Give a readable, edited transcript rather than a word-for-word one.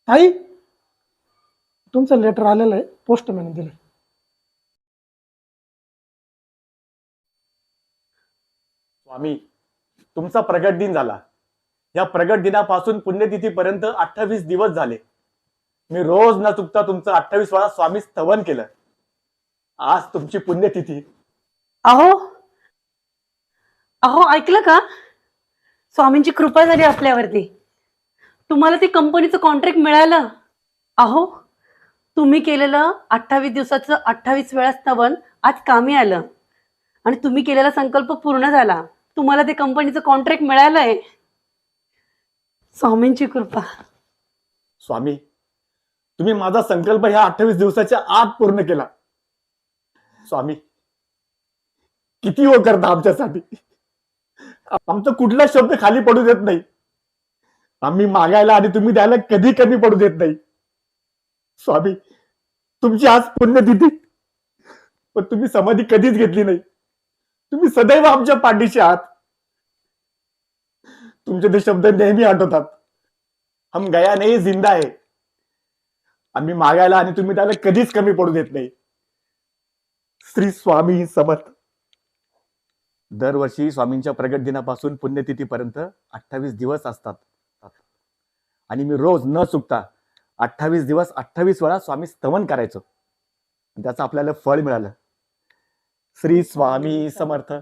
ताई, तुमचं लेटर आलेलं आहे, पोस्टमॅन दिलं. स्वामी, तुमचा प्रगट दिन झाला. या प्रगट दिनापासून पुण्यतिथीपर्यंत 28 दिवस झाले. मी रोज न चुकता तुमचं 28 वेळा स्वामी स्तवन केलं. आज तुमची पुण्यतिथी. अहो अहो ऐकलं का? स्वामींची कृपा झाली आपल्यावरती. तुम्हाला ती कंपनीचं कॉन्ट्रॅक्ट मिळालं. अहो, तुम्ही केलेलं 28 दिवसाचं 28 वेळा स्तवन आज कामी आलं आणि तुम्ही केलेला संकल्प पूर्ण झाला. तुम्हाला ते कंपनीचं कॉन्ट्रॅक्ट मिळालंय. स्वामींची कृपा. स्वामी, तुम्ही माझा संकल्प ह्या 28 दिवसाच्या आत पूर्ण केला. स्वामी, किती हो करता आमच्यासाठी. आमचा कुठला शब्द खाली पडू देत नाही. आम्ही मागायला आणि तुम्ही द्यायला कधी कमी पडू देत नाही. स्वामी, तुमची आज पुण्यतिथी, पण तुम्ही समाधी कधीच घेतली नाही. तुम्ही सदैव आमच्या पाठीशी आहात. तुमचे ते शब्द नेहमी आठवतात. हम गया नाही, जिंदा आहे. आम्ही मागायला आणि तुम्ही त्याला कधीच कमी पडू देत नाही. श्री स्वामी समर्थ. दरवर्षी स्वामींच्या प्रगट दिनापासून पुण्यतिथीपर्यंत 28 दिवस असतात आणि मी रोज न चुकता 28 दिवस 28 वेळा स्वामी स्तवन करायचो. त्याचं आपल्याला फळ मिळालं. श्री स्वामी समर्थ.